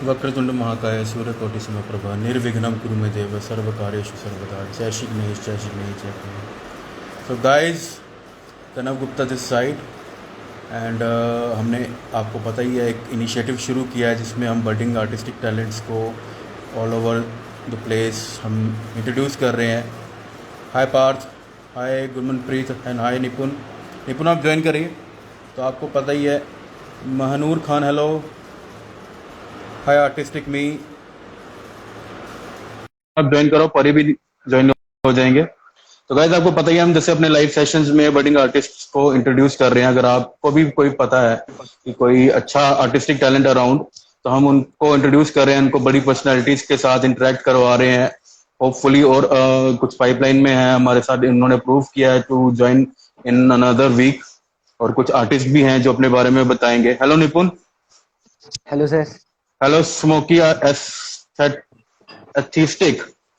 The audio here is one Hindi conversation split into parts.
वक्रतुंड महाकाय सूर्यकोटि समप्रभा निर्विघ्नं कुरु मे देव सर्वकार्येषु सर्वदा जय श्री गणेश जय श्री गणेश जय Shri Ganesh. So guys, Kanav Gupta this side and हमने आपको पता ही है एक इनिशिएटिव शुरू किया है जिसमें हम बडिंग आर्टिस्टिक टैलेंट्स को ऑल ओवर द प्लेस हम इंट्रोड्यूस कर रहे हैं। हाय पार्थ, हाय गुरमनप्रीत एंड हाय निपुण। निपुण आप ज्वाइन करिए। तो आपको पता ही है महानूर खान, हेलो, हाय आर्टिस्टिक मी, आप ज्वाइन करो, परी भी ज्वाइन हो जाएंगे। तो गाइस आपको पता ही है हम जैसे अपने लाइव सेशंस में बडिंग आर्टिस्ट्स को इंट्रोड्यूस कर रहे हैं। अगर आपको भी कोई पता है कि कोई अच्छा आर्टिस्टिक टैलेंट अराउंड, तो हम उनको इंट्रोड्यूस कर रहे हैं, उनको बड़ी पर्सनैलिटीज के साथ इंटरेक्ट करवा रहे हैं होपफुली। और कुछ पाइपलाइन में है हमारे साथ, इन्होंने प्रूव किया है to join in another week. और कुछ आर्टिस्ट भी हैं जो अपने बारे में बताएंगे। हेलो निपुण। Hello sir. Hello smoky aesthetic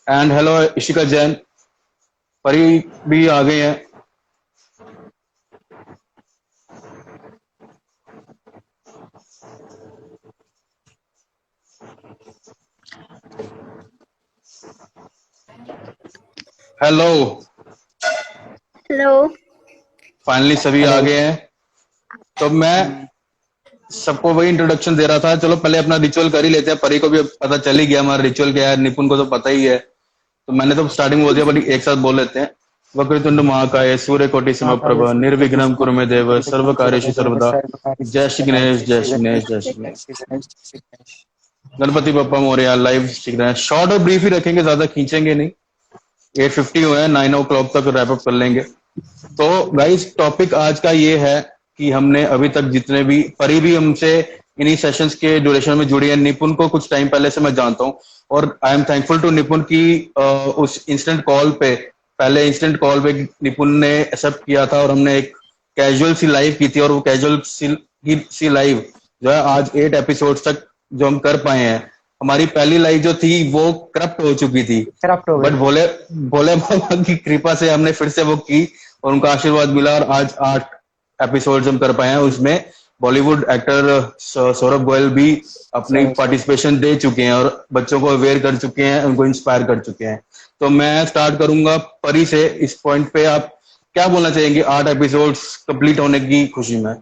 and hello Ishika Jain. परी भी आ गए हैं। Hello, hello. फाइनली सभी आ गए हैं। तो मैं सबको वही इंट्रोडक्शन दे रहा था। चलो पहले अपना रिचुअल कर ही लेते हैं। परी को भी पता चल ही गया हमारा रिचुअल क्या है, निपुण को तो पता ही है। तो मैंने तो स्टार्टिंग बोल दिया, बट एक साथ बोल लेते हैं। वक्रतुंड महाकाय सूर्यकोटि समप्रभ निर्विघ्नं कुरु मे देव सर्व कार्येषु सर्वदा जय श्री गणेश जय श्री गणेश जय श्री गणेश। गणपति बप्पा मोरया। लाइव सीख रहे हैं, शॉर्ट और ब्रीफ ही रखेंगे, ज्यादा खींचेंगे नहीं। 8:50 हुए हैं, 9 o'clock तक रैप अप कर लेंगे। तो गाइस टॉपिक आज का ये है कि हमने अभी तक जितने भी, परी भी हमसे इन्हीं सेशंस के ड्यूरेशन में जुड़ी है। निपुण को कुछ टाइम पहले से मैं जानता हूँ और आई एम थैंकफुल टू निपुण की उस इंस्टेंट कॉल पे, पहले इंस्टेंट कॉल पे निपुण ने एक्सेप्ट किया था और हमने एक कैजुअल सी लाइव की थी। और वो कैजुअल सी लाइव जो है आज 8 एपिसोड तक जो हम कर पाए हैं। हमारी पहली लाइव जो थी वो करप्ट हो चुकी थी, बट भोले भोले बाबा की कृपा से हमने फिर से वो की और उनका आशीर्वाद मिला और आज 8 एपिसोड्स हम कर पाए हैं। उसमें बॉलीवुड एक्टर सौरभ गोयल भी अपनी पार्टिसिपेशन दे चुके हैं और बच्चों को अवेयर कर चुके हैं, उनको इंस्पायर कर चुके हैं। तो मैं स्टार्ट करूंगा परी से। इस पॉइंट पे आप क्या बोलना चाहेंगे 8 एपिसोड्स कंप्लीट होने की खुशी में?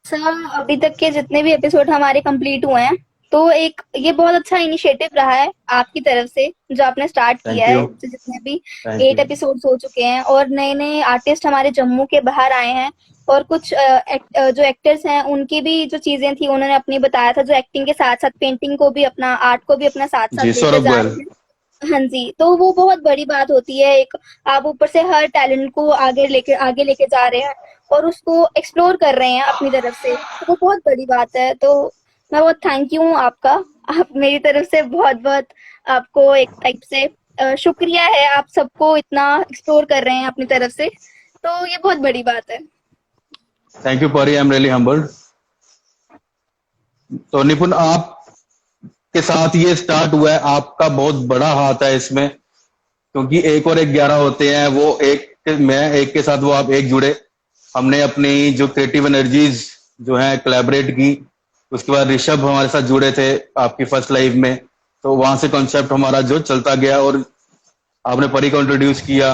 सर, अभी तक के जितने भी एपिसोड हमारे कंप्लीट हुए हैं, तो एक ये बहुत अच्छा इनिशिएटिव रहा है आपकी तरफ से जो आपने स्टार्ट किया है। तो जितने भी 8 एपिसोड्स हो चुके हैं और नए नए आर्टिस्ट हमारे जम्मू के बाहर आए हैं और कुछ जो एक्टर्स हैं उनकी भी जो चीजें थी उन्होंने अपनी बताया था, जो एक्टिंग के साथ साथ पेंटिंग को भी अपना, आर्ट को भी अपना साथ साथ लेके जा रहे हैं। हाँ जी, तो वो बहुत बड़ी बात होती है। एक आप ऊपर से हर टैलेंट को आगे लेके जा रहे हैं और उसको एक्सप्लोर कर रहे हैं अपनी तरफ से, तो वो बहुत बड़ी बात है। तो मैं बहुत थैंक यू हूँ आपका। आप मेरी तरफ से बहुत बहुत आपको एक टाइप से शुक्रिया है। आप सबको इतना एक्सप्लोर कर रहे हैं अपनी तरफ से, तो ये बहुत बड़ी बात है। थैंक यू परी, आई एम रियली हम्बल्ड। तो निपुण आप के साथ ये स्टार्ट हुआ है, आपका बहुत बड़ा हाथ है इसमें, क्योंकि 1 और 1 11 होते हैं। वो एक, मैं एक के साथ वो आप एक जुड़े। हमने अपनी जो क्रिएटिव एनर्जीज जो है कोलैबोरेट की। उसके बाद ऋषभ हमारे साथ जुड़े थे आपकी फर्स्ट लाइव में, तो वहां से कॉन्सेप्ट हमारा जो चलता गया और आपने परी को इंट्रोड्यूस किया।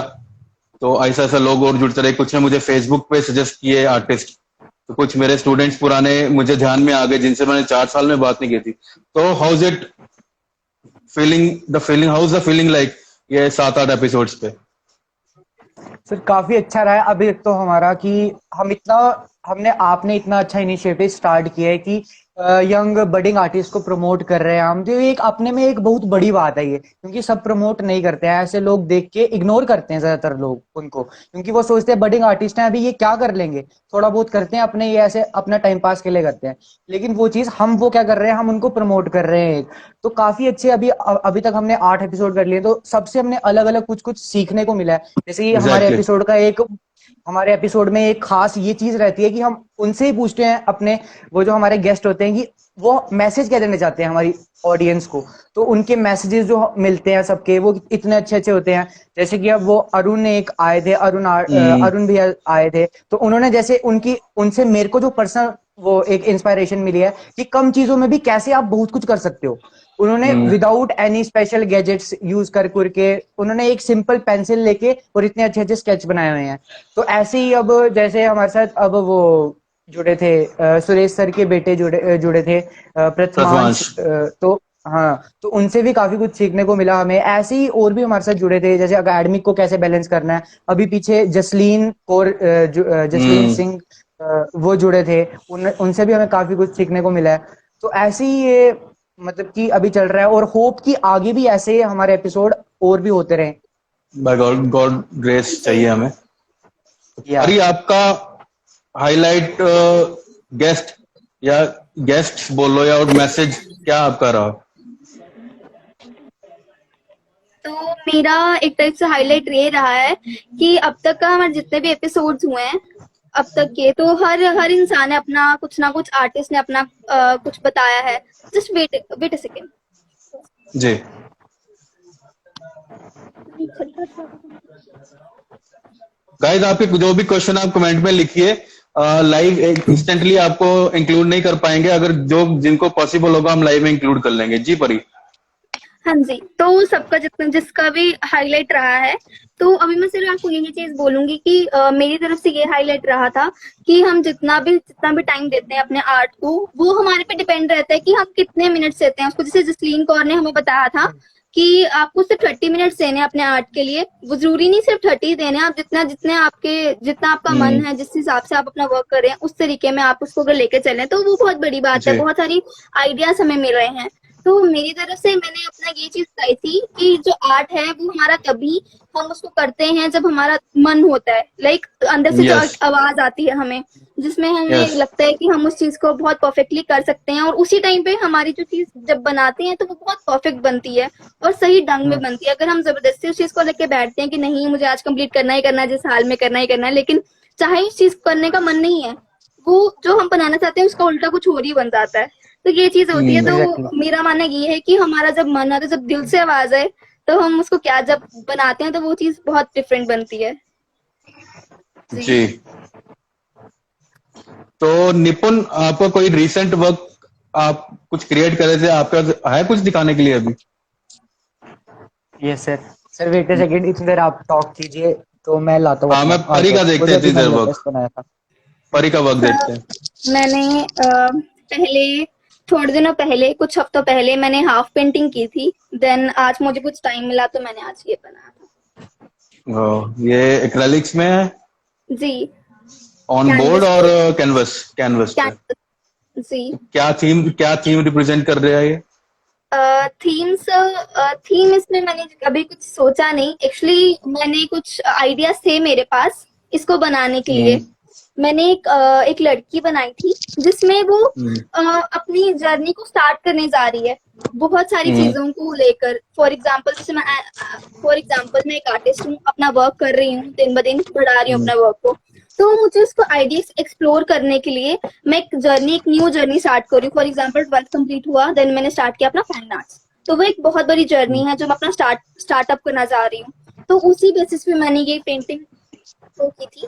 तो ऐसा ऐसा लोग और जुड़ते रहे। कुछ ने मुझे फेसबुक पे सजेस्ट किए आर्टिस्ट, तो कुछ मेरे स्टूडेंट्स पुराने मुझे ध्यान में आ गए जिनसे मैंने 4 साल में बात नहीं की थी। तो how is the feeling like ये 7-8 एपिसोड्स पे? सर काफी अच्छा रहा है अभी तक तो हमारा कि आपने इतना अच्छा इनिशिएटिव स्टार्ट किया है कि यंग बडिंग आर्टिस्ट को प्रमोट कर रहे हैं हम। तो ये एक अपने में एक बहुत बड़ी बात है ये, क्योंकि सब प्रमोट नहीं करते हैं। ऐसे लोग देख के इग्नोर करते हैं ज्यादातर लोग उनको, क्योंकि वो सोचते हैं बडिंग आर्टिस्ट हैं, अभी ये क्या कर लेंगे, थोड़ा बहुत करते हैं अपने, ये ऐसे अपना टाइम पास के लिए करते हैं। लेकिन वो चीज वो क्या कर रहे हैं, हम उनको प्रमोट कर रहे हैं। तो काफी अच्छे अभी तक हमने 8 एपिसोड कर लिए, तो सबसे हमने अलग अलग कुछ कुछ सीखने को मिला है। जैसे कि हमारे एपिसोड में एक खास ये चीज रहती है कि हम उनसे ही पूछते हैं, अपने वो जो हमारे गेस्ट होते हैं, कि वो मैसेज क्या देना चाहते हैं हमारी ऑडियंस को। तो उनके मैसेजेस जो मिलते हैं सबके, वो इतने अच्छे अच्छे होते हैं। जैसे कि अब वो अरुण ने एक आए थे, अरुण भैया आए थे, तो उन्होंने जैसे उनसे मेरे को जो पर्सनल वो एक इंस्पायरेशन मिली है कि कम चीजों में भी कैसे आप बहुत कुछ कर सकते हो। उन्होंने without any special gadgets use करके उन्होंने एक सिंपल पेंसिल लेके और इतने अच्छे अच्छे स्केच बनाए हुए हैं। तो ऐसे ही अब जैसे हमारे साथ अब वो जुड़े थे सुरेश सर के बेटे जुड़े थे प्रथमांश। तो हाँ, तो उनसे भी काफी कुछ सीखने को मिला हमें। ऐसे ही और भी हमारे साथ जुड़े थे, जैसे अकेडमिक को कैसे बैलेंस करना है। अभी पीछे जसलीन जसलीन सिंह वो जुड़े थे, उनसे भी हमें काफी कुछ सीखने को मिला है। तो ऐसे ही ये मतलब कि अभी चल रहा है, और होप कि आगे भी ऐसे हमारे एपिसोड और भी होते रहे। बाय गॉड, गॉड ग्रेस चाहिए हमें। अरे आपका हाईलाइट गेस्ट या गेस्ट बोलो या और मैसेज क्या आपका रहा? तो मेरा एक टाइप से हाईलाइट ये रहा है कि अब तक का हमारे जितने भी एपिसोड्स हुए हैं अब तक के, तो हर इंसान ने अपना कुछ ना कुछ, आर्टिस्ट ने अपना कुछ बताया है। जस्ट वेट अ सेकेंड जी। गाइस आपके जो भी क्वेश्चन आप कमेंट में लिखिए, लाइव इंस्टेंटली आपको इंक्लूड नहीं कर पाएंगे, अगर जो जिनको पॉसिबल होगा हम लाइव में इंक्लूड कर लेंगे। जी परी। हाँ जी, तो सबका जिसका भी हाईलाइट रहा है, तो अभी मैं सिर्फ आपको यही चीज बोलूंगी कि मेरी तरफ से ये हाईलाइट रहा था कि हम जितना भी टाइम देते हैं अपने आर्ट को, वो हमारे पे डिपेंड रहता है कि हम कितने मिनट्स देते हैं उसको। जैसे जसलीन कौर ने हमें बताया था कि आपको सिर्फ 30 मिनट्स देने अपने आर्ट के लिए। वो जरूरी नहीं सिर्फ 30 देने, आप जितना आपका मन है, जिस हिसाब से आप अपना वर्क कर रहे हैं, उस तरीके में आप उसको अगर लेके चलें तो वो बहुत बड़ी बात है। बहुत सारी आइडियाज हमें मिल रहे हैं। तो मेरी तरफ से मैंने अपना ये चीज कही थी कि जो आर्ट है वो हमारा तभी हम उसको करते हैं जब हमारा मन होता है, लाइक अंदर से जो आवाज आती है हमें, जिसमें हमें लगता है कि हम उस चीज को बहुत परफेक्टली कर सकते हैं, और उसी टाइम पे हमारी जो चीज जब बनाते हैं तो वो बहुत परफेक्ट बनती है और सही ढंग में बनती है। अगर हम जबरदस्ती उस चीज को लेके बैठते हैं कि नहीं मुझे आज कंप्लीट करना ही करना है, जिस हाल में करना ही करना है, लेकिन चाहे उस चीज को करने का मन नहीं है, वो जो हम बनाना चाहते हैं उसका उल्टा कुछ और ही बन जाता है। तो ये चीज होती है। तो मेरा मानना ये है कि हमारा जब मन आता है, जब दिल से आवाज आए, तो हम उसको जब बनाते हैं तो वो चीज बहुत डिफरेंट बनती है। जी। तो निपुण, आपका कोई रिसेंट वर्क आप कुछ क्रिएट कर रहे थे, आपका है कुछ दिखाने के लिए अभी? Yes sir wait a second, इतनी देर आप टॉक कीजिए तो मैं लाता हूँ। हाँ, मैं परी का देखते हैं, इतनी देर वर्क बनाया था, परी का वर्क देखते हैं। मैंने पहले थोड़े दिनों पहले, कुछ हफ्तों पहले मैंने हाफ पेंटिंग की थी। देन आज मुझे कुछ टाइम मिला तो मैंने आज ये बनाया था। ये एक्रेलिक्स में है जी, ऑन बोर्ड और कैनवस पे। जी। क्या थीम रिप्रेजेंट कर रहा है ये? थीम इसमें मैंने अभी कुछ सोचा नहीं। एक्चुअली मैंने कुछ आइडियाज थे मेरे पास इसको बनाने के लिए। मैंने एक लड़की बनाई थी जिसमें वो अपनी जर्नी को स्टार्ट करने जा रही है बहुत सारी चीजों को लेकर। फॉर एग्जाम्पल मैं एक आर्टिस्ट हूँ, अपना वर्क कर रही हूँ, दिन ब दिन बढ़ा रही हूँ अपना वर्क को। तो मुझे उसको आइडियाज एक्सप्लोर करने के लिए मैं एक न्यू जर्नी स्टार्ट कर रही हूँ। फॉर एग्जाम्पल 12th कंप्लीट हुआ, देन मैंने स्टार्ट किया अपना फाइन आर्ट्स। तो वो एक बहुत बड़ी जर्नी है जो मैं अपना स्टार्टअप करना चाह रही हूँ। तो उसी बेसिस पे मैंने ये पेंटिंग की थी।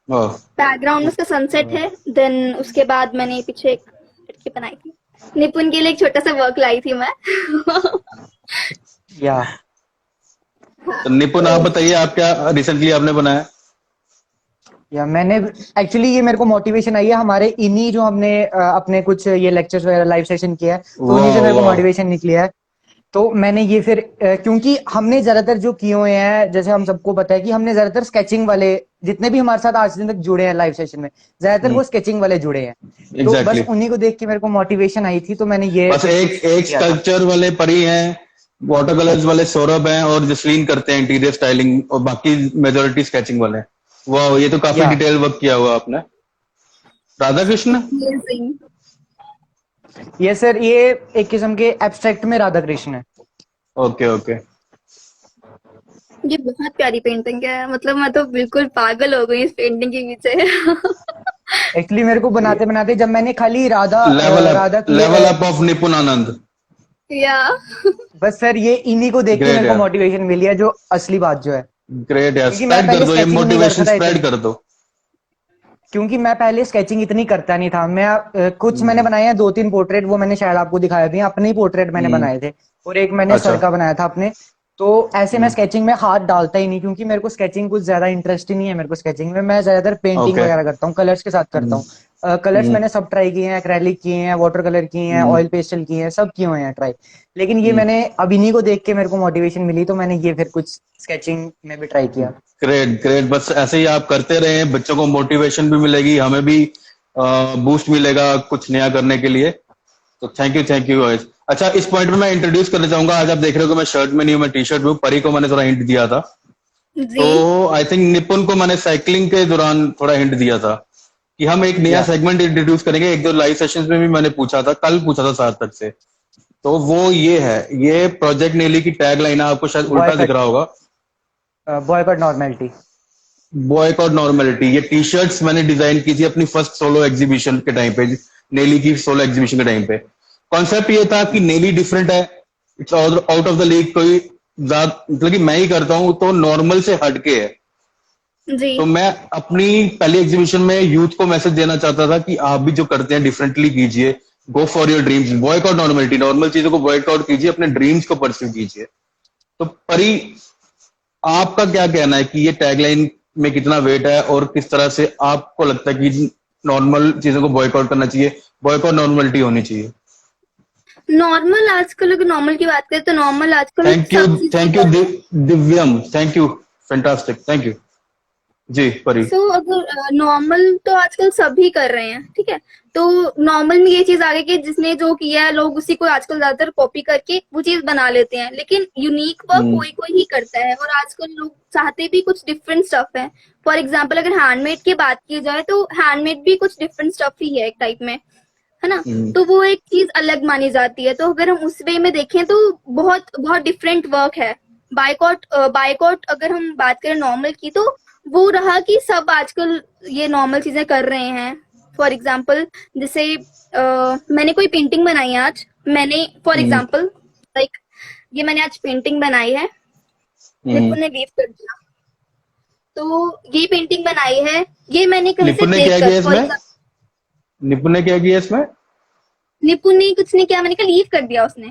बैकग्राउंड में उसका सनसेट है। देन उसके बाद मैंने पीछे एक लड़की बनाई थी। निपुण के लिए एक छोटा सा वर्क लाई थी मैं। या तो निपुण आप बताइए, आप क्या रिसेंटली आपने बनाया? या मैंने एक्चुअली ये मेरे को मोटिवेशन आई है हमारे इन्हीं जो हमने अपने कुछ ये लेक्चर्स वगैरह लाइव सेशन किया है, तो उन्हीं से मेरे को मोटिवेशन निकली है। तो मैंने ये फिर क्योंकि हमने ज्यादातर जो किए हुए हैं, जैसे हम सबको पता है कि हमने ज्यादातर स्केचिंग वाले, जितने भी हमारे साथ आज दिन तक जुड़े हैं लाइव सेशन में, ज्यादातर वो स्केचिंग वाले जुड़े हैं। तो बस उन्हीं को देख के मेरे को मोटिवेशन आई थी, तो मैंने ये बस एक स्कल्पचर वाले परी हैं, वाटर कलर्स वाले सौरभ हैं, और जसलीन करते हैं इंटीरियर स्टाइलिंग, और बाकी मेजोरिटी स्केचिंग वाले हैं। वाह, ये तो काफी डिटेल वर्क किया हुआ आपने। राधा कृष्ण? ये सर ये एक किस्म के एब्स्ट्रैक्ट में राधा कृष्ण है। ओके। ये बहुत प्यारी पेंटिंग है, मतलब मैं तो बिल्कुल पागल हो गई इस पेंटिंग के पीछे। एक्चुअली मेरे को बनाते बनाते जब मैंने खाली राधा लेवल अप ऑफ निपुण आनंद, या बस सर ये इन्हीं को देख के मेरे को मोटिवेशन मिली है, जो असली बात जो है। ग्रेट यार, स्प्रेड कर दो ये मोटिवेशन, स्प्रेड कर दो। क्योंकि मैं पहले स्केचिंग इतनी करता नहीं था। कुछ मैंने बनाए हैं, 2-3 पोर्ट्रेट, वो मैंने शायद आपको दिखाए थे, अपने ही पोर्ट्रेट मैंने हम्म। बनाए थे, और एक मैंने अच्छा। सर का बनाया था अपने। तो ऐसे मैं स्केचिंग में हाथ डालता ही नहीं, क्योंकि मेरे को स्केचिंग कुछ ज्यादा इंटरेस्ट ही नहीं है। मेरे को स्केचिंग में मैं ज्यादातर पेंटिंग ओके। वगैरह करता हूँ, कलर्स के साथ करता हम्म। हूँ। कलर्स हम्म। मैंने सब ट्राई किए हैं, एक्रेलिक किए हैं, वाटर कलर किए हैं, हम्म। ऑयल पेस्टल किए हैं, सब किए हुए हैं ट्राई। लेकिन ये हम्म। मैंने अब इन्हीं को देख के मेरे को मोटिवेशन मिली, तो मैंने ये फिर कुछ स्केचिंग में भी ट्राई किया। ग्रेट ग्रेट, बस ऐसे ही आप करते रहे, बच्चों को मोटिवेशन भी मिलेगी, हमें भी बूस्ट मिलेगा कुछ नया करने के लिए। तो थैंक यू गाइस। अच्छा, इस पॉइंट में मैं इंट्रोड्यूस करना चाहूंगा। आज आप देख रहे हो कि मैं शर्ट में नहीं हूं, मैं टी शर्ट में हूं। परी को मैंने थोड़ा हिंट दिया था, जी। तो आई थिंक निपुण को मैंने साइकिलिंग के दौरान थोड़ा हिंट दिया था कि हम एक नया या सेगमेंट इंट्रोड्यूस करेंगे। एक दो लाइव सेशंस में भी मैंने पूछा था, कल पूछा था सार्थक से। तो वो ये है, ये प्रोजेक्ट नेली की टैग लाइन है, आपको शायद उल्टा दिख बॉयकट, रहा होगा। Boy cut normality. बॉयकॉट नॉर्मेलिटी, ये टी शर्ट्स मैंने डिजाइन की थी अपनी फर्स्ट सोलो एग्जीबिशन के टाइम पे, नेली की सोलो एग्जीबिशन के टाइम पे। कॉन्सेप्ट ये था कि नेली डिफरेंट है, it's out of the league, कोई मतलब कि मैं ही करता हूँ तो नॉर्मल से हटके है। जी। तो मैं अपनी पहली एग्जीबिशन में यूथ को मैसेज देना चाहता था कि आप भी जो करते हैं डिफरेंटली कीजिए, go for your dreams, boycott normality, normal चीजों को बॉयकॉट कीजिए, अपने ड्रीम्स को परस्यू कीजिए। तो परी, आपका क्या कहना है कि ये टैगलाइन में कितना वेट है, और किस तरह से आपको लगता है कि नॉर्मल चीजों को बॉयकॉट करना चाहिए, बॉयकॉट नॉर्मलिटी होनी चाहिए? नॉर्मल आजकल, अगर नॉर्मल की बात करें तो नॉर्मल आजकल सब चीजें थैंक यू कर रहे हैं। Divyam, thank you, fantastic, thank you ji Pari. So अगर नॉर्मल तो आजकल सभी कर रहे हैं, ठीक है। तो नॉर्मल में ये चीज आ गई कि जिसने जो किया है लोग उसी को आजकल ज्यादातर कॉपी करके वो चीज बना लेते हैं, लेकिन यूनिक वर्क हम्म। कोई कोई ही करता है, और आजकल लोग चाहते भी कुछ डिफरेंट स्टफ है। फॉर एग्जाम्पल अगर हैंडमेड की बात की जाए तो हैंडमेड भी कुछ डिफरेंट स्टफ ही है एक टाइप में, है ना। हम्म। तो वो एक चीज अलग मानी जाती है। तो अगर हम उस वे में देखें तो बहुत बहुत डिफरेंट वर्क है। बाइकआउट अगर हम बात करें नॉर्मल की, तो वो रहा कि सब आजकल ये नॉर्मल चीजें कर रहे हैं। फॉर एग्जाम्पल जैसे मैंने कोई पेंटिंग बनाई है आज, मैंने फॉर हम्म। एग्जाम्पल लाइक ये मैंने आज पेंटिंग बनाई है, हम्म। निपुण ने लीव कर दिया। तो ये पेंटिंग बनाई है, ये मैंने कहीं से निपुण ने देख क्या कर, किया फॉर इसमें? एग्जाम्पल निपुण ने क्या किया इसमें? निपुण ने कुछ नहीं किया, मैंने कहा लीव कर दिया उसने,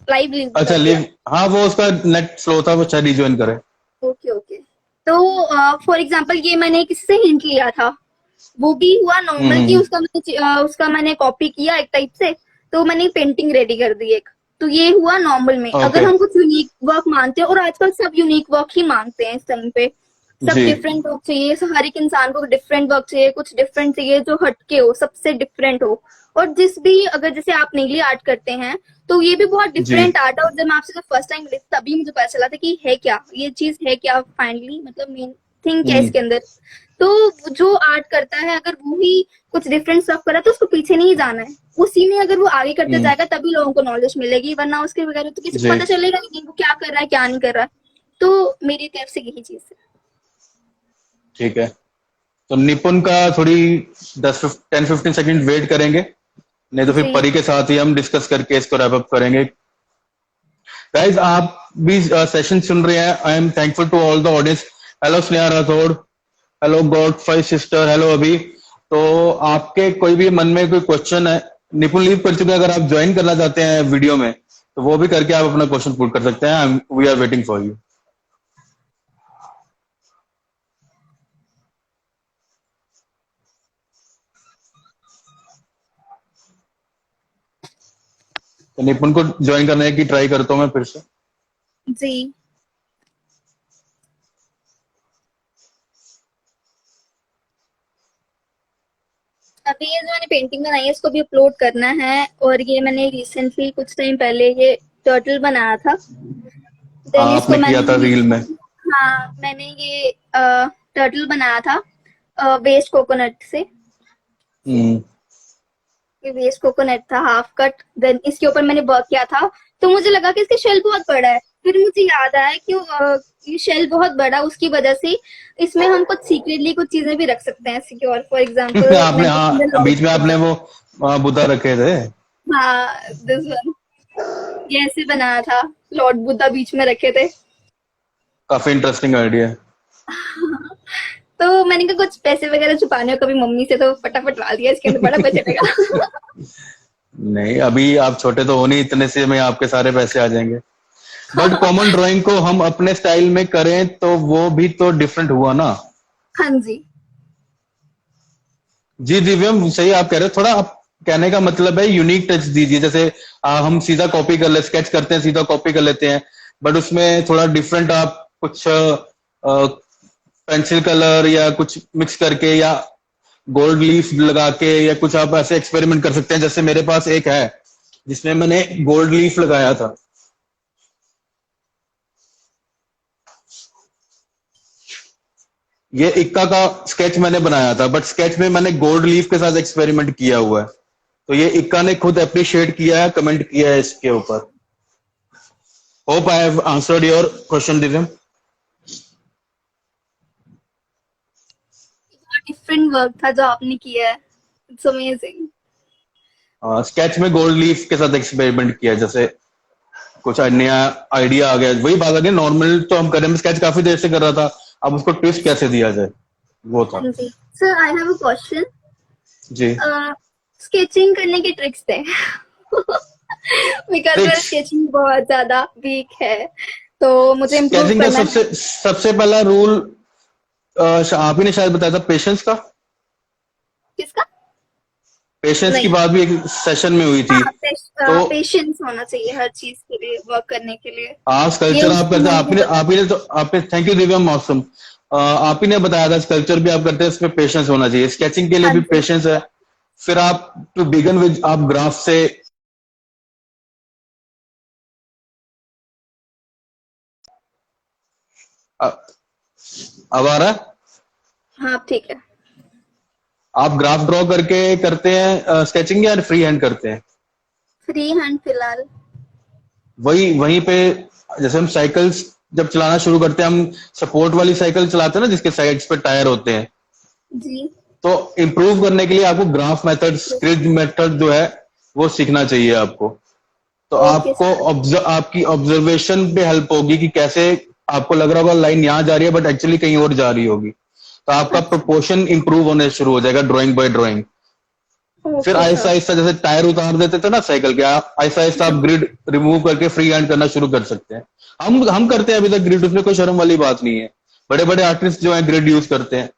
लाइव लीव अच्छा, कर दिया। लिव, हाँ वो उसका नेट स्लो था, वो शायद रिज्वाइन करे। Okay okay. तो फॉर एग्जाम्पल ये मैंने किसी से हिंट लिया था, वो भी हुआ नॉर्मल की, हम्म। उसका मैंने कॉपी किया एक टाइप से, तो मैंने पेंटिंग रेडी कर दी एक। तो ये हुआ नॉर्मल में। ओके। अगर हम कुछ यूनिक वर्क मांगते हैं, और आजकल सब यूनिक वर्क ही मांगते हैं इस टाइम पे, सब जी। डिफरेंट वर्क चाहिए, हर एक इंसान को डिफरेंट वर्क चाहिए, कुछ डिफरेंट चाहिए जो हटके हो, सबसे डिफरेंट हो। और जिस भी अगर जैसे आप नीली आर्ट करते हैं, तो ये भी बहुत जी। डिफरेंट आर्ट है। और जब मैं आपसे फर्स्ट टाइम मिली तभी मुझे पता चला था कि है क्या ये चीज, है क्या फाइनली, मतलब मेन थिंग क्या है हम्म। इसके अंदर। तो जो आर्ट करता है अगर वो ही कुछ डिफरेंट स्टफ कर रहा है तो उसको पीछे नहीं जाना है, उसी में अगर वो आगे करते हम्म। जाएगा तभी लोगों को नॉलेज मिलेगी, वरना उसके बगैर तो किसी को जी। पता चलेगा ही नहीं वो क्या कर रहा है क्या नहीं कर रहा है। तो मेरी तरफ से यही चीज है। ठीक है, तो निपुण का थोड़ी 10-15 सेकंड वेट करेंगे, नहीं तो फिर जी परी के साथ ही हम डिस्कस करके इसको रैप अप करेंगे। गाइज, आप भी सेशन सुन रहे हैं, I am thankful to all the audience. Hello Sneha Rathore, hello god five sister, hello Abhi. तो आपके कोई भी मन में कोई क्वेश्चन है, निपुण लीव कर चुके हैं, अगर आप ज्वाइन करना चाहते हैं वीडियो में तो वो भी करके आप अपना क्वेश्चन पुट कर सकते हैं, we are waiting for you. तो निपुण को ज्वाइन करने की ट्राई करता हूँ मैं फिर से। जी। अभी ये जो मैंने पेंटिंग बनाई है इसको भी अपलोड करना है। और ये मैंने रिसेंटली कुछ टाइम पहले ये टर्टल बनाया था, हाँ, देन इसको आपने किया था मैंने, रील में। हाँ मैंने ये टर्टल बनाया था वेस्ट कोकोनट से। हम्म। ये वेस्ट कोकोनट था हाफ कट, देन इसके ऊपर मैंने वर्क किया था। तो मुझे लगा कि इसका शेल बहुत बड़ा है, फिर मुझे याद आया कि ये शेल बहुत बड़ा, उसकी वजह से इसमें हम कुछ सीक्रेटली कुछ चीजें भी रख सकते हैं सिक्योर। फॉर एग्जांपल आपने, हाँ बीच में आपने वो बुद्धा रखे थे। हाँ दिस वन, ये ऐसे बनाया था, लॉर्ड बुद्धा बीच में रखे थे। काफी इंटरेस्टिंग आइडिया है। तो मैंने कहा कुछ पैसे वगैरह छुपाने हो कभी मम्मी से, तो फटाफट डाल दिया इसके अंदर, बड़ा बचेगा। नहीं, अभी आप छोटे तो हो नहीं, इतने से में आपके सारे पैसे आ जाएंगे। बट कॉमन ड्राइंग को हम अपने स्टाइल में करें तो वो भी तो डिफरेंट हुआ ना। हाँ जी। जी दिव्यम, सही आप कह रहे हो। थोड़ा आप कहने का मतलब है यूनिक टच दीजिए। जैसे हम सीधा कॉपी कर ले, स्केच करते हैं सीधा कॉपी कर लेते हैं, बट उसमें थोड़ा डिफरेंट आप कुछ पेंसिल कलर या कुछ मिक्स करके या गोल्ड लीफ लगा के या कुछ आप ऐसे एक्सपेरिमेंट कर सकते हैं। जैसे मेरे पास एक है जिसमें मैंने गोल्ड लीफ लगाया था। ये इक्का का स्केच मैंने बनाया था, बट स्केच में मैंने गोल्ड लीफ के साथ एक्सपेरिमेंट किया हुआ है। तो ये इक्का ने खुद अप्रिशिएट किया है, कमेंट किया है इसके ऊपर। Hope I have answered your question Divyam. Different work था जो आपने किया है, इट्स अमेजिंग। स्केच में गोल्ड लीफ के साथ एक्सपेरिमेंट किया, जैसे कुछ नया आइडिया आ गया। वही बात आ गई, नॉर्मल तो हम कर रहे हैं, स्केच काफी देर से कर रहा था, अब उसको ट्विस्ट कैसे दिया जाए, वो था। हाँ जी। Sir I have a question. जी। स्केचिंग करने के ट्रिक्स थे। बिकॉज मेरा Tricks? स्केचिंग बहुत ज्यादा वीक है, तो मुझे इम्प्रूव स्केचिंग का करना है। सबसे पहला रूल आप ही ने शायद बताया था, पेशेंस का। किसका? पेशेंस की नहीं। बात भी एक सेशन में हुई थी। तो पेशेंस होना चाहिए हर चीज के लिए, वर्क करने के लिए। आज ये कल्चर आप उसको करते हैं, मुझे पता है। आप ही ने तो आपने, थैंक यू दिव्या मौसम, आप ही ने बताया था स्कल्पचर भी आप करते हैं, इसमें पेशेंस होना चाहिए। स्केचिंग के लिए हाँ भी जी। पेशेंस है। फिर आप टू बिगन विद आप ग्राफ से अ- अब आ रहा है? हाँ ठीक है। आप ग्राफ ड्रॉ करके करते हैं स्केचिंग, या फ्री हैंड करते हैं? फ्री हैंड फिलहाल। वही वहीं पे, जैसे हम साइकिल्स जब चलाना शुरू करते हैं, हम सपोर्ट वाली साइकिल चलाते हैं ना जिसके साइड्स पे टायर होते हैं। जी। तो इम्प्रूव करने के लिए आपको ग्राफ मेथड, स्क्रिड मेथड जो है वो सीखना चाहिए आपको। तो ओके आपको सर। आपकी ऑब्जर्वेशन पे हेल्प होगी कि कैसे आपको लग रहा होगा लाइन यहाँ जा रही है बट एक्चुअली कहीं और जा रही होगी। तो आपका अच्छा। प्रोपोर्शन इंप्रूव होने शुरू हो जाएगा ड्राइंग बाय ड्राइंग। फिर ओके आहिस्ता सर। आहिस्ता जैसे टायर उतार देते थे ना साइकिल के, आप आहिस्ता आहिस्ता आप ग्रिड रिमूव करके फ्री हैंड करना शुरू कर सकते हैं। हम करते हैं अभी तक ग्रिड, उसमें कोई शर्म वाली बात नहीं है। बड़े बड़े आर्टिस्ट जो है ग्रिड यूज करते हैं,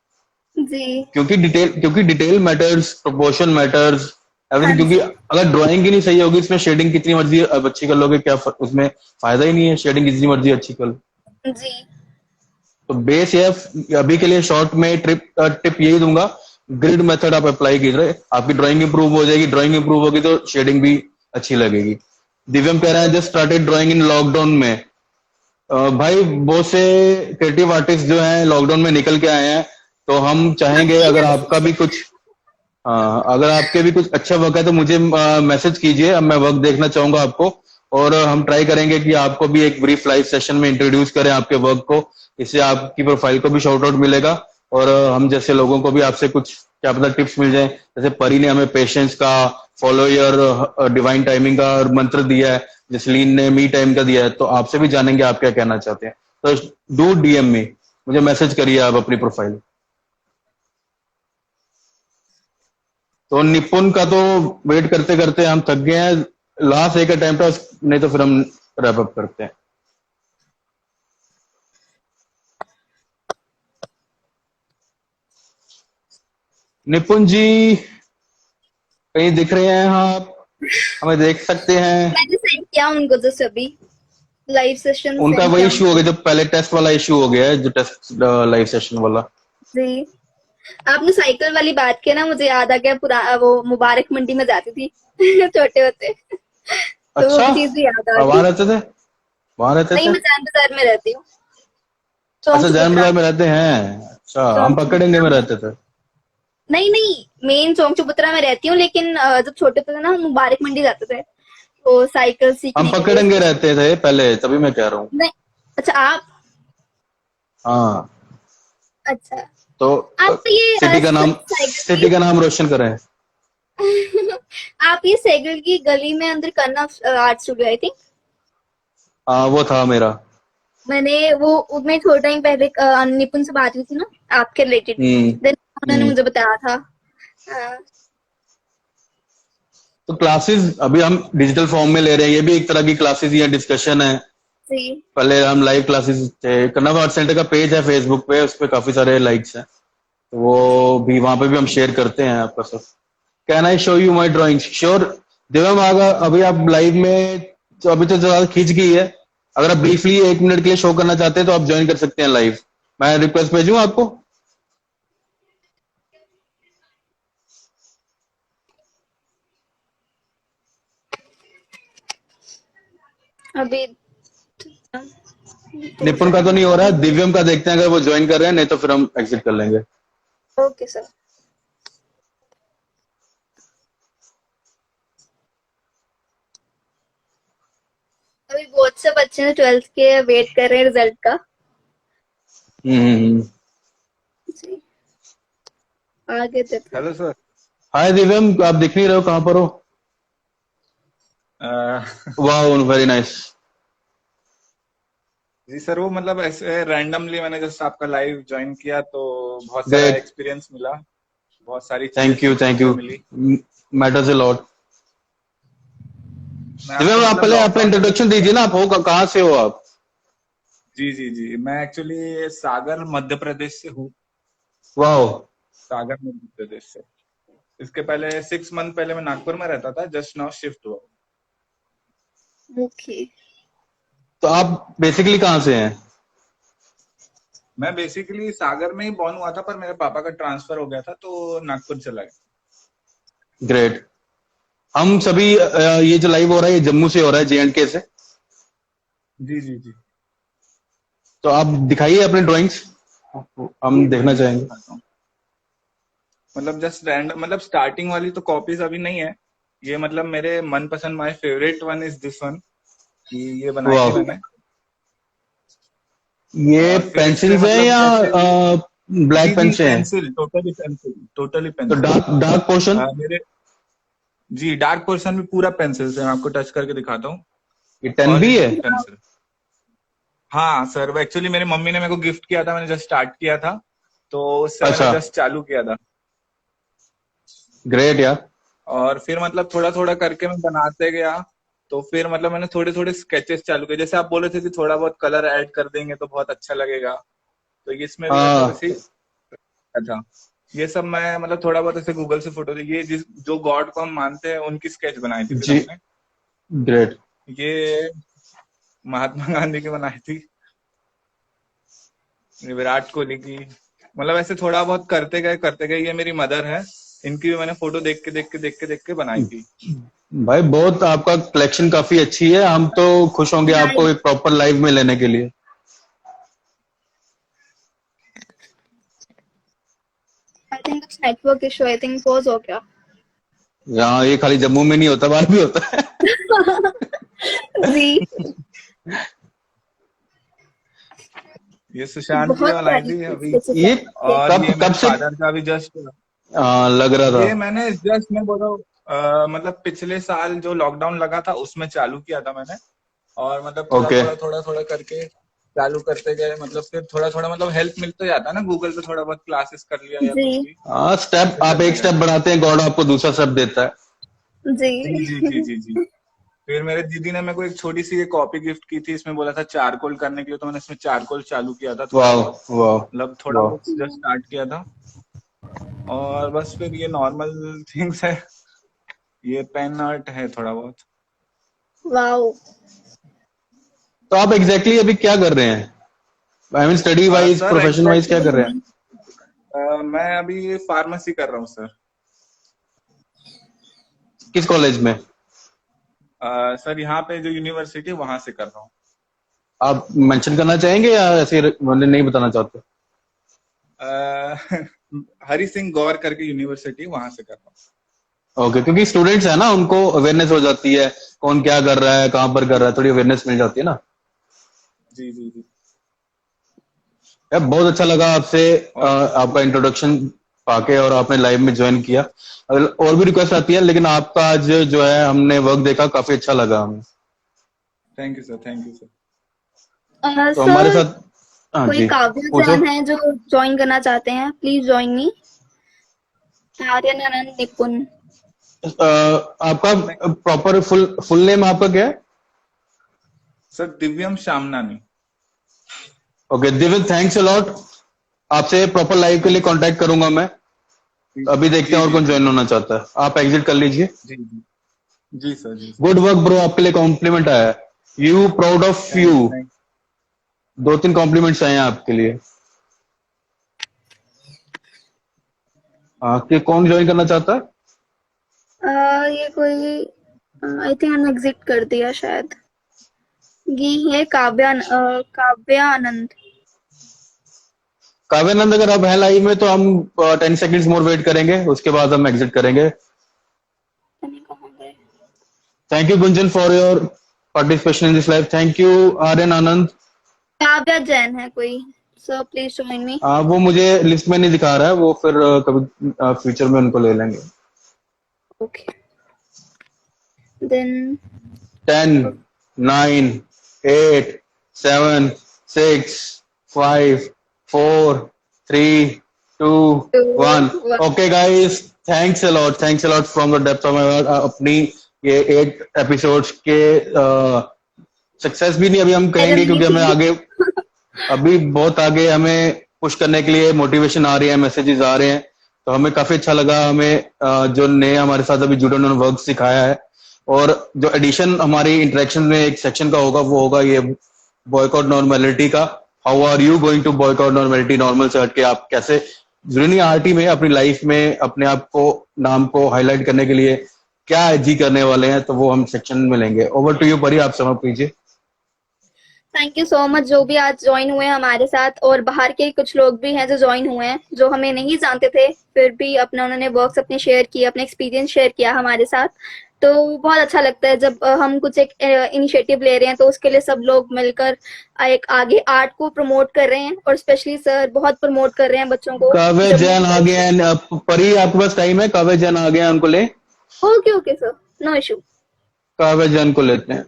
जी। क्योंकि डिटेल मैटर्स, प्रोपोर्शन मैटर्स, हाँ एवरीथिंग। क्योंकि जी। अगर ड्राइंग ही नहीं सही होगी, इसमें शेडिंग कितनी मर्जी अब अच्छी कर लोगे, क्या उसमें फायदा ही नहीं है, शेडिंग जितनी मर्जी अच्छी कर लो। जी। तो बेस ये अभी के लिए शॉर्ट में टिप यही दूंगा, ग्रिड मेथड आप अप्लाई कीजिए, आपकी ड्राइंग इंप्रूव हो जाएगी। ड्राइंग इंप्रूव होगी तो शेडिंग भी अच्छी लगेगी। दिव्यम कह रहे हैं just started drawing in lockdown में। भाई बहुत से क्रिएटिव आर्टिस्ट जो हैं लॉकडाउन में निकल के आए हैं, तो हम चाहेंगे अगर आपका भी कुछ, अगर आपके भी कुछ अच्छा वर्क है तो मुझे मैसेज कीजिए, अब मैं वर्क देखना चाहूंगा आपको। और हम ट्राई करेंगे कि आपको भी एक ब्रीफ लाइव सेशन में इंट्रोड्यूस करें आपके वर्क को। इससे आपकी प्रोफाइल को भी शाउट आउट मिलेगा, और हम जैसे लोगों को भी आपसे कुछ क्या पता टिप्स मिल जाए। जैसे परी ने हमें पेशेंस का, फॉलो योर डिवाइन टाइमिंग का मंत्र दिया है, जसलीन ने मी टाइम का दिया है, तो आपसे भी जानेंगे आप क्या कहना चाहते हैं। तो डू डीएम मी, मुझे मैसेज करिए आप अपनी प्रोफाइल। तो निपुण का तो वेट करते करते हम थक गए हैं, लास्ट एक अटेम्प्ट है, नहीं तो फिर हम रैप अप करते हैं। निपुण जी कहीं दिख रहे हैं आप? हमें देख सकते हैं? मैंने सेंड किया उनको जस्ट अभी, लाइव सेशन उनका सेंड वही किया इशू हो उनको। गया जो पहले टेस्ट वाला इशू हो गया है, जो टेस्ट लाइव सेशन वाला। जी। आपने साइकिल वाली बात की ना, मुझे याद आ गया, वो मुबारक मंडी में जाती थी छोटे होते, तो वो अच्छा, भी चीज भी याद आ वहां गई। रहते थे? वहां रहते नहीं, थे? मैं जान बाजार में रहती हूँ, अच्छा, चौक जैन चबूतरा। बाजार में रहते हैं। अच्छा, हम चौक पकड़ेंगे चबूतरा में में। रहते थे। नहीं नहीं, मेन चौक चबूतरा में रहती हूँ, लेकिन जब छोटे थे ना, मुबारक मंडी जाते थे तो साइकिल हम सीखने के लिए पकड़ेंगे रहते थे पहले, तभी मैं कह रहा हूँ। नहीं। अच्छा आप। हाँ, अच्छा। तो आप ये साइकिल सिटी का नाम रोशन करें। आप ये साइकिल की गली में अंदर करना आर्ट स्टूडियो आई थिंक। हाँ, वो था मेरा। मैंने वो उसमें थोड़ा टाइम पहले निपुण से बात हुई थी ना आपके रिलेटेड, देन उन्होंने मुझे बताया था। हाँ, तो क्लासेस अभी हम डिजिटल फॉर्म में ले रहे हैं, ये भी एक तरह की क्लासेस या डिस्कशन है। जी पहले हम लाइव क्लासेस थे, कन्नड़ आर्ट सेंटर का पेज है फेसबुक पे, उस पे काफी सारे लाइक्स हैं, तो वो भी वहां पे भी हम शेयर करते हैं आपका सब। Can I show you my drawings? Sure Divyam, आगा अभी आप लाइव में, तो अभी तो ज्यादा खींच गई है, अगर आप ब्रीफली 1 मिनट के लिए शो करना चाहते हैं तो आप ज्वाइन कर सकते हैं लाइव। मैं रिक्वेस्ट भेजूं आपको? अभी निपुण का तो नहीं हो रहा है, दिव्यम का देखते हैं, अगर वो ज्वाइन कर रहे हैं, नहीं तो फिर हम एग्जिट कर लेंगे। Okay sir. अभी बहुत से बच्चे हैं 12th के वेट कर रहे हैं रिजल्ट का। हम्म। जी आगे देखते हैं। Hello sir. हाय दिव्यम, आप दिख नहीं रहे हो, कहाँ पर हो? वाह, वेरी नाइस। जी सर, वो मतलब ऐसे रैंडमली मैंने जस्ट आपका लाइव ज्वाइन किया तो बहुत सारा ग्रेट, एक्सपीरियंस मिला, बहुत सारी थैंक चीजें यू सीखने थैंक को you, Mili. Matters a lot. मैं आपको दिव्यम, आप मतलब पहले अपना लॉकडाउन में इंट्रोडक्शन दीजिए ना, आप हो कहाँ से हो आप? जी मैं एक्चुअली सागर मध्य प्रदेश से हूँ। वाह, सागर मध्य प्रदेश से। इसके पहले 6 मंथ पहले मैं नागपुर में रहता था, जस्ट नाउ शिफ्ट हुआ। ओके तो आप बेसिकली कहाँ से हैं? मैं बेसिकली सागर में ही बॉर्न हुआ था, पर मेरे पापा का ट्रांसफर हो गया था तो नागपुर चला गया। ग्रेट। हम सभी ये जो लाइव हो रहा है, ये जम्मू से हो रहा है, J&K से। जी तो आप दिखाइए अपने ड्राइंग्स, हम देखना मैं चाहेंगे। दिखाता हूँ। मतलब जस्ट रैंडम, मतलब स्टार्टिंग वाली तो कॉपीज अभी नहीं है। ये मतलब मेरे मनपसंद, my favourite one is this one, कि ये बनाई थी वाह, मैंने। ये और फिर इस पे पेंसिल्स हैं मतलब या जैसे ब्लैक पेन जी से हैं? पेंसिल, टोटली तो पेंसिल। Dark dark portion? मेरे जी डार्क पोर्शन भी पूरा पेंसिल से, मैं आपको टच करके दिखाता हूँ। ये 10 ऑल भी इन है? पेंसिल। हाँ सर, वो एक्चुअली मेरी मम्मी ने मेरे को गिफ्ट किया था, मैंने जस्ट स्टार्ट किया था तो उससे मैंने अच्छा, जस्ट चालू किया था। ग्रेट यार। और फिर मतलब थोड़ा थोड़ा करके मैं बनाते गया, तो फिर मतलब मैंने थोड़े थोड़े स्केचेस चालू किए। जैसे आप बोले थे कि थोड़ा बहुत कलर ऐड कर देंगे तो बहुत अच्छा लगेगा, तो इसमें भी मतलब हाँ, ऐसे ही था। ये सब मैं मतलब थोड़ा बहुत ऐसे गूगल से फोटो, ये जिस जो गॉड को हम मानते हैं उनकी स्केच बनाई थी फिर जी, हमने। ग्रेट। ये महात्मा गांधी की बनाई थी, ये विराट कोहली की। मतलब ऐसे थोड़ा बहुत करते गए। ये मेरी मदर है, इनकी भी मैंने फोटो देख के बनाई थी। भाई बहुत, आपका कलेक्शन काफी अच्छी है, हम तो खुश होंगे आपको नाइस। एक प्रॉपर लाइव में लेने के लिए। I think it's network issue, I think pause हो गया। यहाँ ये खाली जम्मू में नहीं होता, बाहर भी होता है। जी ये सुशांत की बहुत बनाई प्यारी थी अभी। स्केचेस ये है। और कब ये कब मेरे से फादर का भी जस्ट, लग रहा ये था? मैंने जस्ट, मैं बोल रहा हूँ मतलब पिछले साल जो लॉकडाउन लगा था उसमें चालू किया था मैंने। और मतलब ओके, थोड़ा करके चालू करते गए। मतलब फिर थोड़ा थोड़ा मतलब हेल्प मिल तो जाता है ना, गूगल पे थोड़ा बहुत क्लासेस कर लिया या जी कुछ भी, हाँ, स्टेप ऐसे आप करते एक गए। स्टेप बढ़ाते हैं, गॉड आपको दूसरा स्टेप देता है। जी फिर मेरे दीदी ने मेरे को एक छोटी सी कॉपी गिफ्ट की थी, इसमें बोला था चारकोल करने के लिए, तो मैंने इसमें चारकोल चालू किया था थोड़ा वाह, बहुत। वाह, मतलब थोड़ा वाह। बहुत जस्ट स्टार्ट किया था। और बस फिर ये नॉर्मल थिंग्स है, ये पेन आर्ट है थोड़ा बहुत। वाओ। तो आप एग्जैक्टली अभी क्या कर रहे हैं? I mean study wise, sir profession wise क्या कर रहे हैं? एग्जैक्टली मैं अभी फार्मेसी कर रहा हूँ सर। किस कॉलेज में? सर यहाँ पे जो यूनिवर्सिटी वहां से कर रहा हूँ। आप मेंशन करना चाहेंगे या ऐसे मतलब नहीं बताना चाहते? हरि सिंह गौर करके यूनिवर्सिटी, वहां से कर रहा हूँ। ओके, क्योंकि स्टूडेंट्स है ना, उनको अवेयरनेस हो जाती है, कौन क्या कर रहा है, कहाँ पर कर रहा है, थोड़ी अवेयरनेस मिल जाती है ना। जी। यार बहुत अच्छा लगा आपसे और आपका इंट्रोडक्शन पाके, और आपने लाइव में ज्वाइन किया। और भी रिक्वेस्ट आती है, लेकिन आपका आज जो है हमने वर्क देखा, काफी अच्छा लगा हमें। Thank you sir, thank you sir. तो हमारे सर साथ, हाँ कोई जी काव्या पूछो। जैन है जो ज्वाइन करना चाहते हैं, प्लीज ज्वाइन मी। आर्यन आनंद निपुण। आपका प्रॉपर फुल नेम आपका क्या है? Sir Divyam श्यामनानी। Okay Divya, thanks a lot. आपसे प्रॉपर लाइव के लिए कांटेक्ट करूंगा मैं। अभी देखते जी हैं और जी कौन सर। ज्वाइन होना चाहता है, आप एग्जिट कर लीजिए। जी जी जी सर। जी सर। गुड वर्क ब्रो, आपके लिए कॉम्प्लीमेंट आया है। You proud of you. Thank 2-3 compliments आए हैं आपके लिए। कि कौन ज्वाइन करना चाहता है? ये कोई, आई थिंक मैंने एग्जिट कर दिया शायद। ये है काव्या आनंद। काव्यानंद, अगर आप हैं लाइव में तो हम 10 सेकंड्स मोर वेट करेंगे, उसके बाद हम एग्जिट करेंगे। पता नहीं कहाँ गए। Thank you Gunjan for your participation in this live. Thank you Aryan Anand. Kavya Jain है कोई, सो प्लीज ज्वाइन मी। वो मुझे लिस्ट में नहीं दिखा रहा है, वो फिर कभी फ्यूचर में उनको ले लेंगे। Okay then. 10, 9, 8, 7, 6, 5, 4, 3, 2, 1। Okay guys, thanks a lot from the depth of my heart. अपनी ये 8 एपिसोड्स के सक्सेस भी नहीं अभी हम कहेंगे, क्योंकि हमें आगे, अभी बहुत आगे हमें पुश करने के लिए मोटिवेशन आ रही है, मैसेजेस आ रहे हैं। तो हमें काफी अच्छा लगा, हमें जो नए हमारे साथ अभी जुड़े उन्होंने वर्क सिखाया है। और जो एडिशन हमारी इंटरेक्शन में एक सेक्शन का होगा, वो होगा ये बॉयकॉट नॉर्मेलिटी का। How are you going to boycott normality? Normal से हट के आप कैसे जरूरी नहीं आरटी में, अपनी लाइफ में अपने आप को, नाम को हाईलाइट करने के लिए क्या जी करने वाले हैं, तो वो हम सेक्शन में लेंगे। ओवर टू यू परी, आप समझ कीजिए। थैंक यू सो मच जो भी आज ज्वाइन हुए हैं हमारे साथ, और बाहर के कुछ लोग भी हैं जो ज्वाइन हुए हैं, जो हमें नहीं जानते थे, फिर भी अपना उन्होंने वर्क्स अपने शेयर किए, अपने एक्सपीरियंस शेयर किया हमारे साथ। तो बहुत अच्छा लगता है जब हम कुछ एक इनिशिएटिव ले रहे हैं, तो उसके लिए सब लोग मिलकर एक आगे आर्ट को प्रमोट कर रहे हैं, और स्पेशली सर बहुत प्रमोट कर रहे हैं बच्चों को। काव्य जैन आ गए हैं परी, आपके पास टाइम है? काव्य जैन आ गए हैं, उनको ले। Okay okay sir, no issue. Kavya Jain को लेते हैं।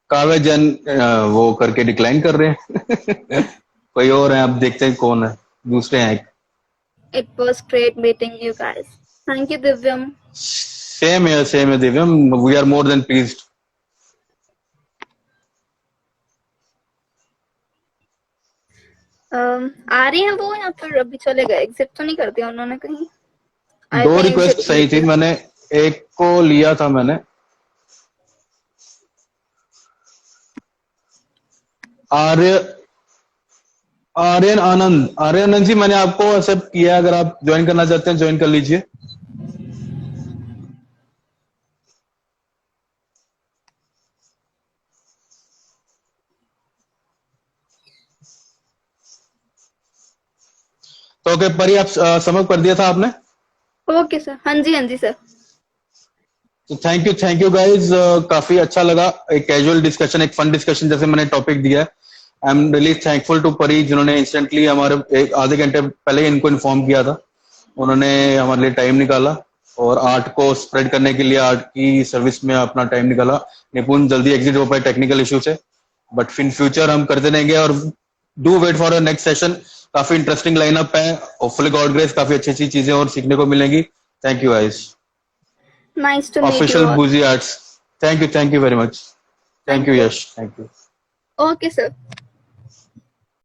काव्य जैन वो करके डिक्लाइन कर रहे हैं। कोई और है, अब देखते हैं कौन है, दूसरे हैं। It was great meeting you guys. Thank you Divyam. Same है Divyam, we are more than pleased. आ रहे हैं वो, या फिर अभी चले गए? एग्जिट तो नहीं कर दिया उन्होंने कहीं? आई दो थिंक रिक्वेस्ट एग्जिट सही थी, मैंने एक को लिया था मैंने। आर्यन आनंद जी, मैंने आपको एक्सेप्ट किया, अगर आप ज्वाइन करना चाहते हैं ज्वाइन कर लीजिए। तो ओके परी, आप समझ कर दिया था आपने? ओके सर, हाँ जी सर। तो थैंक यू गाइज। काफी अच्छा लगा, एक कैजुअल डिस्कशन, एक फन डिस्कशन जैसे मैंने टॉपिक दिया है। I am really thankful to Pari, जिन्होंने इंस्टेंटली हमारे एक आधे घंटे पहले इनको इन्फॉर्म किया था। उन्होंने हमारे लिए टाइम निकाला और आर्ट को स्प्रेड करने के लिए आर्ट की सर्विस में अपना टाइम निकाला। निपुण जल्दी एग्जिट हो पाए टेक्निकल इशू से, बट इन फ्यूचर हम करते रहेंगे। और do wait for a next session, काफी इंटरेस्टिंग लाइनअप है। होपफुली गॉड ग्रेस काफी अच्छी अच्छी चीजें और सीखने को मिलेंगी। Thank you guys. Nice to meet you official all. बूजी arts. Thank you very much. Thank thank you you. Yash, thank you. Okay sir.